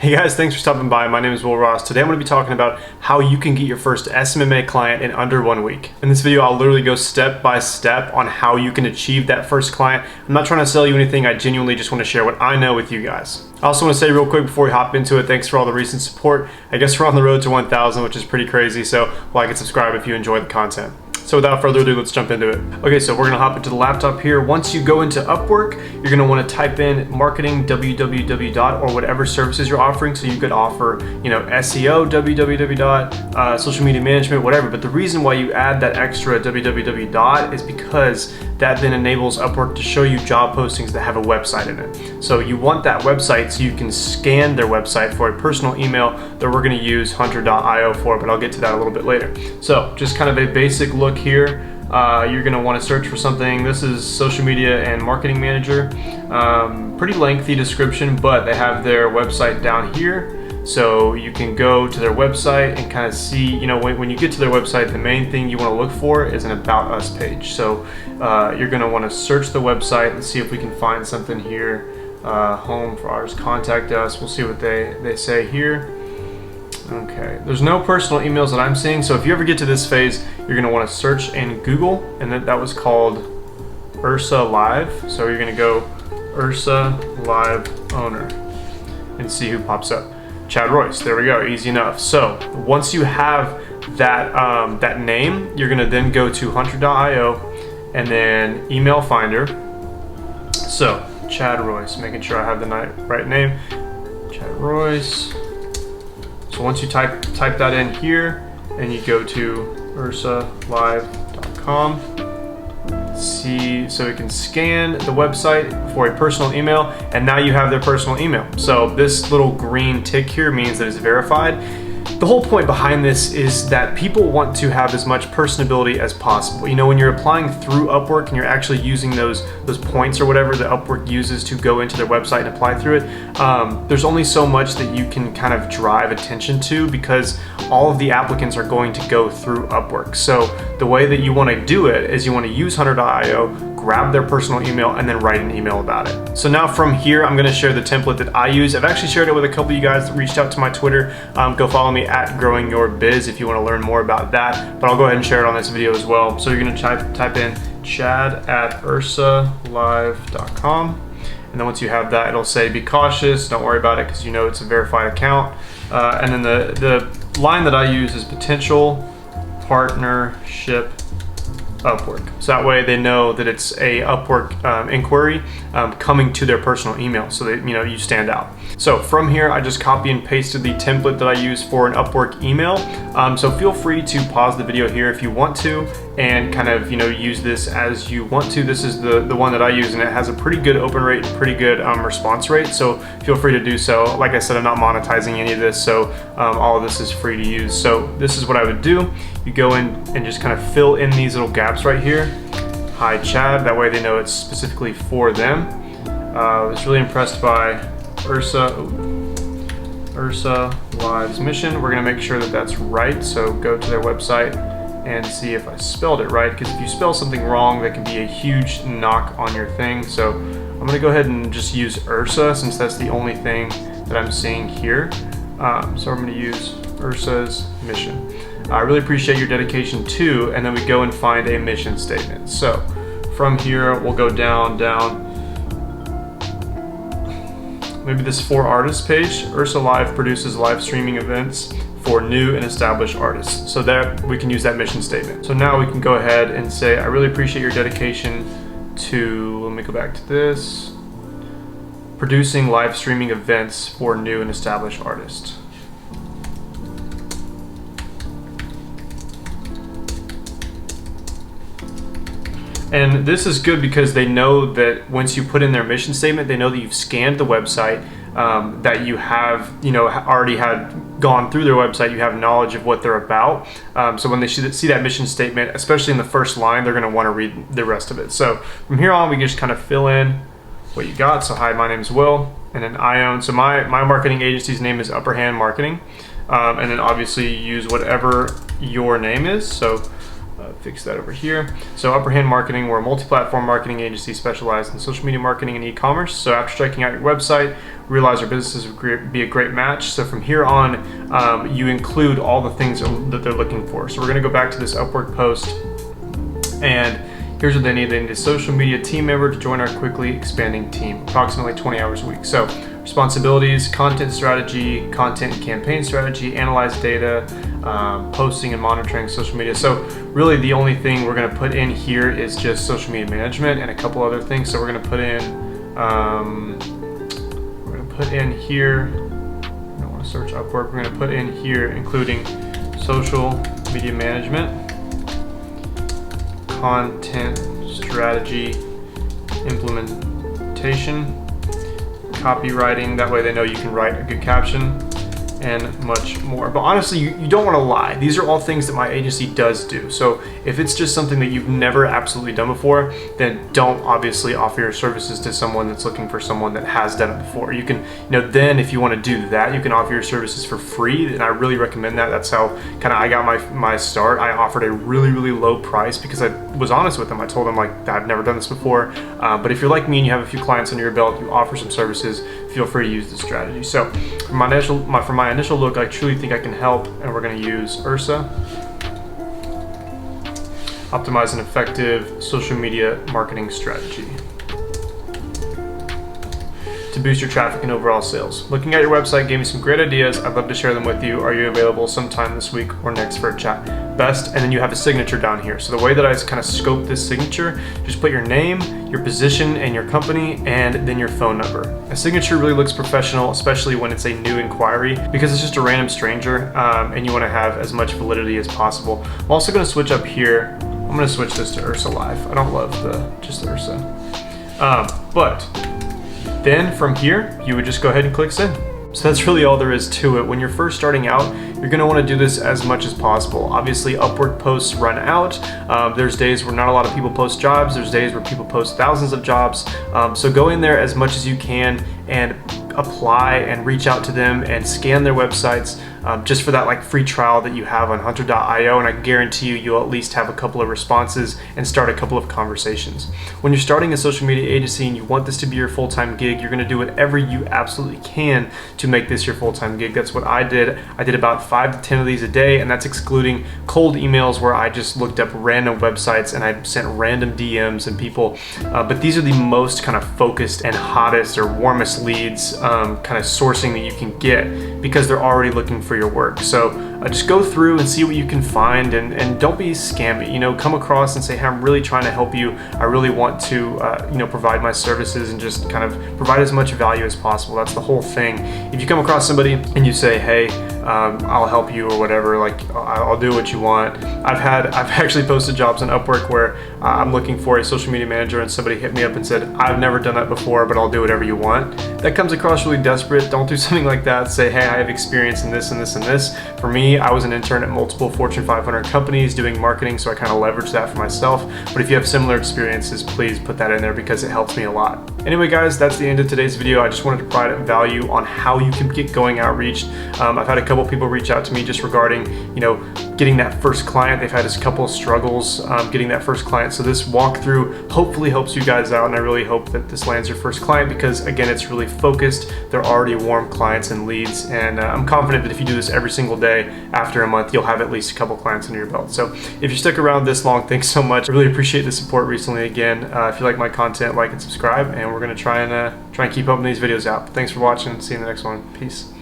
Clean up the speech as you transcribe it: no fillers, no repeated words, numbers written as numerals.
Hey guys, thanks for stopping by. My name is Will Ross. Today I'm going to be talking about how you can get your first SMMA client in under 1 week. In this video, I'll literally go step by step on how you can achieve that first client. I'm not trying to sell you anything. I genuinely just want to share what I know with you guys. I also want to say real quick before we hop into it, thanks for all the recent support. I guess we're on the road to 1,000, which is pretty crazy. So like and subscribe if you enjoy the content. So without further ado, let's jump into it. Okay, so we're gonna hop into the laptop here. Once you go into Upwork, you're gonna wanna type in marketing www dot or whatever services you're offering. So you could offer, SEO, www dot, social media management, whatever. But the reason why you add that extra www dot is because that then enables Upwork to show you job postings that have a website in it. So you want that website so you can scan their website for a personal email that we're gonna use hunter.io for, but I'll get to that a little bit later. So just kind of a basic look here. You're going to want to search for something. This is social media and marketing manager. Pretty lengthy description, but they have their website down here. So you can go to their website and kind of see, when you get to their website, the main thing you want to look for is an About Us page. So you're going to want to search the website and see if we can find something here. Home for ours, contact us. We'll see what they say here. Okay, there's no personal emails that I'm seeing, so if you ever get to this phase, you're going to want to search in Google, and that was called Ursa Live. So you're going to go Ursa Live owner and see who pops up. Chad Royce, there we go, easy enough. So once you have that, that name, you're going to then go to hunter.io and then email finder. So Chad Royce, making sure I have the right name, Chad Royce. So once you type that in here and you go to ursalive.com, so you can scan the website for a personal email, and now you have their personal email. So this little green tick here means that it's verified. The whole point behind this is that people want to have as much personability as possible. When you're applying through Upwork and you're actually using those points or whatever that Upwork uses to go into their website and apply through it, there's only so much that you can kind of drive attention to because all of the applicants are going to go through Upwork. So the way that you want to do it is you want to use hunter.io, grab their personal email, and then write an email about it. So now from here, I'm going to share the template that I use. I've actually shared it with a couple of you guys that reached out to my Twitter. Go follow me at Growing Your Biz if you want to learn more about that. But I'll go ahead and share it on this video as well. So you're going to type in Chad at ursalive.com. And then once you have that, it'll say be cautious. Don't worry about it because it's a verified account. And then the line that I use is potential partnership Upwork. So that way they know that it's a Upwork inquiry coming to their personal email, so that you stand out. So from here, I just copy and pasted the template that I use for an Upwork email. So feel free to pause the video here if you want to, and kind of use this as you want to. This is the one that I use, and it has a pretty good open rate and pretty good response rate. So feel free to do so. Like I said, I'm not monetizing any of this, so all of this is free to use. So this is what I would do. You go in and just kind of fill in these little gaps right here. Hi Chad, that way they know it's specifically for them. I was really impressed by Ursa Live's mission. We're gonna make sure that that's right. So go to their website and see if I spelled it right, because if you spell something wrong, that can be a huge knock on your thing. So I'm gonna go ahead and just use Ursa, since that's the only thing that I'm seeing here. So I'm gonna use Ursa's mission. I really appreciate your dedication too, and then we go and find a mission statement. So from here, we'll go down, maybe this for artists page. Ursa Live produces live streaming events for new and established artists. So that we can use that mission statement. So now we can go ahead and say, I really appreciate your dedication to, let me go back to this, producing live streaming events for new and established artists. And this is good because they know that once you put in their mission statement, they know that you've scanned the website, that you have, already had gone through their website, you have knowledge of what they're about. So when they see that mission statement, especially in the first line, they're going to want to read the rest of it. So from here on, we just kind of fill in what you got. So hi, my name's Will, and then I own. So my marketing agency's name is Upper Hand Marketing, and then obviously use whatever your name is. So fix that over here. So Upper Hand Marketing, we're a multi-platform marketing agency specialized in social media marketing and e-commerce. So after checking out your website, realize our businesses would be a great match. So from here on, you include all the things that they're looking for. So we're gonna go back to this Upwork post, and here's what they need. They need a social media team member to join our quickly expanding team, approximately 20 hours a week. So responsibilities, content strategy, content and campaign strategy, analyze data, posting and monitoring social media. So really the only thing we're gonna put in here is just social media management and a couple other things. So we're gonna put in, here, I don't wanna search Upwork, we're gonna put in here including social media management, content strategy, implementation, copywriting, that way they know you can write a good caption, and much more. But honestly, you don't want to lie. These are all things that my agency does do. So if it's just something that you've never absolutely done before, then don't obviously offer your services to someone that's looking for someone that has done it before. You can, then if you want to do that, you can offer your services for free, and I really recommend that. That's how kind of I got my start. I offered a really, really low price because I was honest with them. I told them like, I've never done this before, but if you're like me and you have a few clients under your belt, you offer some services, feel free to use this strategy. So for my initial look, I truly think I can help, and we're going to use Ursa. Optimize an effective social media marketing strategy to boost your traffic and overall sales. Looking at your website gave me some great ideas. I'd love to share them with you. Are you available sometime this week or next for a chat? Best, and then you have a signature down here. So the way that I kind of scope this signature, just put your name, your position, and your company, and then your phone number. A signature really looks professional, especially when it's a new inquiry, because it's just a random stranger, and you want to have as much validity as possible. I'm also going to switch up here. I'm going to switch this to Ursa Live. I don't love just the Ursa. But then from here, you would just go ahead and click send. So that's really all there is to it. When you're first starting out, you're going to want to do this as much as possible. Obviously, Upwork posts run out. There's days where not a lot of people post jobs. There's days where people post thousands of jobs. So go in there as much as you can and apply and reach out to them and scan their websites just for that like free trial that you have on hunter.io, and I guarantee you'll at least have a couple of responses and start a couple of conversations. When you're starting a social media agency and you want this to be your full-time gig, you're going to do whatever you absolutely can to make this your full-time gig. That's what I did. I did about 5 to 10 of these a day, and that's excluding cold emails where I just looked up random websites and I sent random DMs and people, but these are the most kind of focused and hottest or warmest leads kind of sourcing that you can get because they're already looking for your work. So just go through and see what you can find, and don't be scammy. Come across and say, hey, I'm really trying to help you. I really want to provide my services and just kind of provide as much value as possible. That's the whole thing. If you come across somebody and you say, hey, I'll help you or whatever, like I'll do what you want. I've actually posted jobs on Upwork where I'm looking for a social media manager and somebody hit me up and said, I've never done that before, but I'll do whatever you want. That comes across really desperate. Don't do something like that. Say, hey, I have experience in this and this and this. For me, I was an intern at multiple Fortune 500 companies doing marketing, so I kind of leveraged that for myself. But if you have similar experiences, please put that in there because it helps me a lot. Anyway, guys, that's the end of today's video. I just wanted to provide value on how you can get going outreach. I've had a couple people reach out to me just regarding, getting that first client. They've had a couple of struggles getting that first client. So this walkthrough hopefully helps you guys out, and I really hope that this lands your first client because, again, it's really focused. They're already warm clients and leads, and I'm confident that if you do this every single day, after a month, you'll have at least a couple clients under your belt. So if you stuck around this long, thanks so much. I really appreciate the support recently. Again, if you like my content, like and subscribe, and we're going to try and keep pumping these videos out. Thanks for watching. See you in the next one. Peace.